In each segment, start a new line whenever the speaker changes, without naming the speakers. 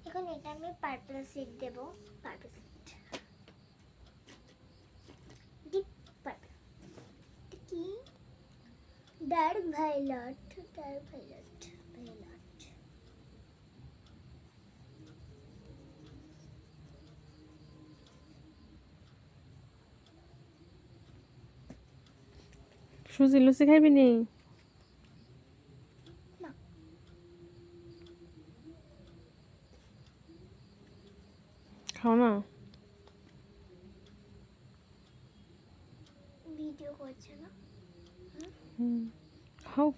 এখন এটা আমি পার্পল সিড দেব, পার্পল সিড ডিপ পার্পল কি ডার্ক ভায়োলেট
সুজি লুচি খাইবি নি?
না
খাও না।
ভিডিও করছে না।
খাও।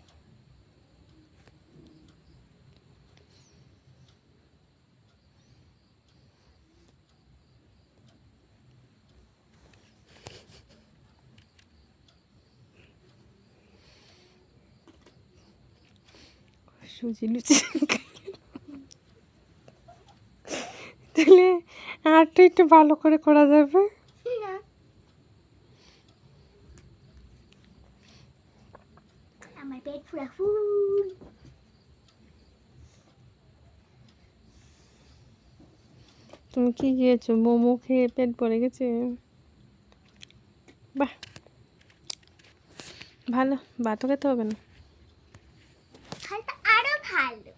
সুজি লুচি তাহলে আরটা একটু ভালো করে করা যাবে।
না আমার পেট পুরা ফুল।
তুমি কি খেয়েছো? মোমো খেয়ে পেট ভরে গেছে? বাহ, ভালো, ভাতও খেতে হবে না।
খালটা আরো ভালো।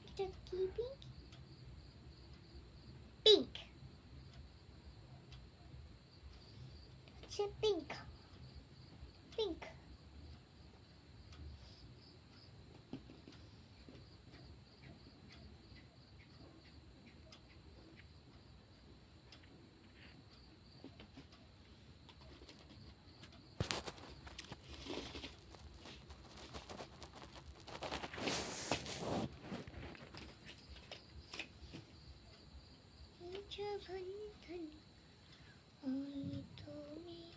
এটা কি পিঙ্ক? পিঙ্ক হচ্ছে পিঙ্ক পিঙ্ক। बंधन हुई तो मेरी।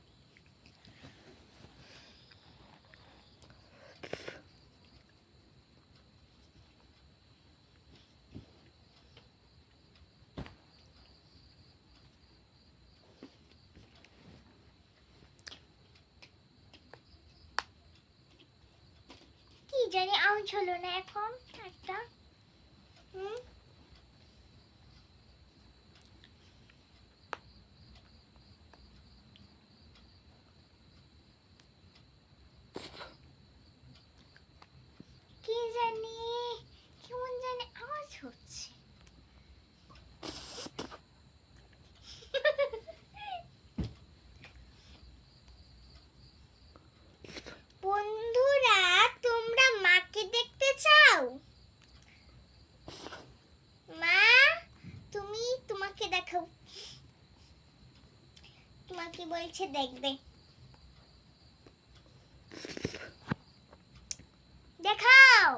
কি জানি আউজ হলো না এখন একটা। কি জানি কেমন জানি আওয়াজ হচ্ছে। বন্ধুরা তোমরা মাকে দেখতে চাও? মা তুমি তোমাকে দেখাও, তোমাকে বলছে দেখবে, দেখাও।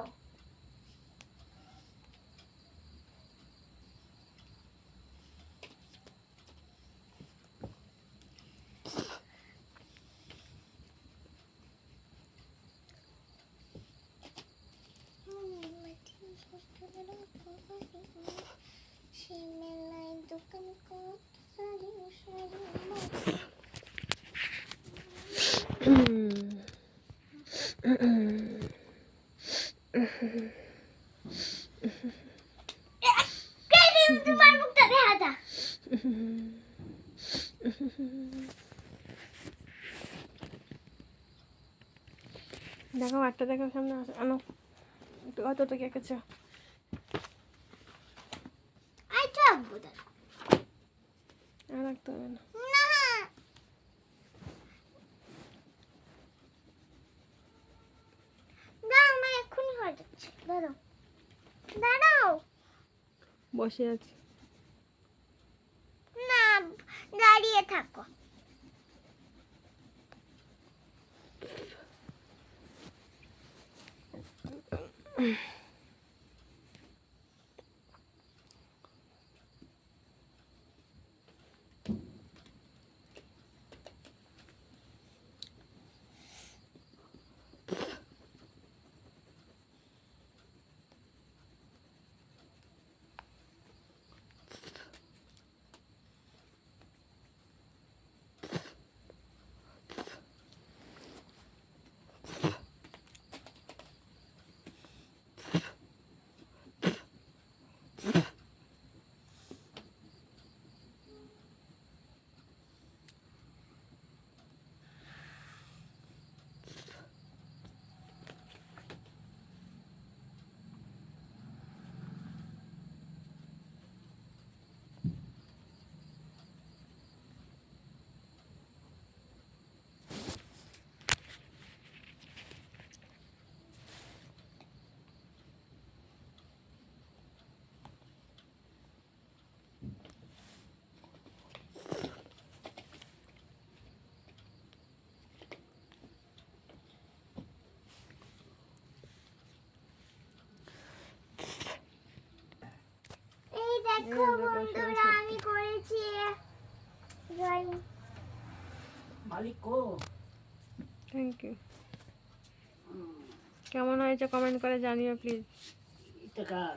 দোকান কত সারি তোমার মুখটা দেখা যা।
দেখো আটটা দেখো সামনে আনো একটু অতটুকু এঁকেছো
আর তো আঁকবো দাঁড়া।
আর রাখতে হবে না
না দাঁড়াও, আমার এক্ষুনি হয়ে যাচ্ছে, দাঁড়াও দাঁড়াও।
বসে আছি
না, দাঁড়িয়ে থাকো। এই দেখো বন্ধুরা, আমি করেছি ড্রয়িং।
মালিক কো
থ্যাংক ইউ কেমন হয়েছে কমেন্ট করে জানিও প্লিজ
এটা কার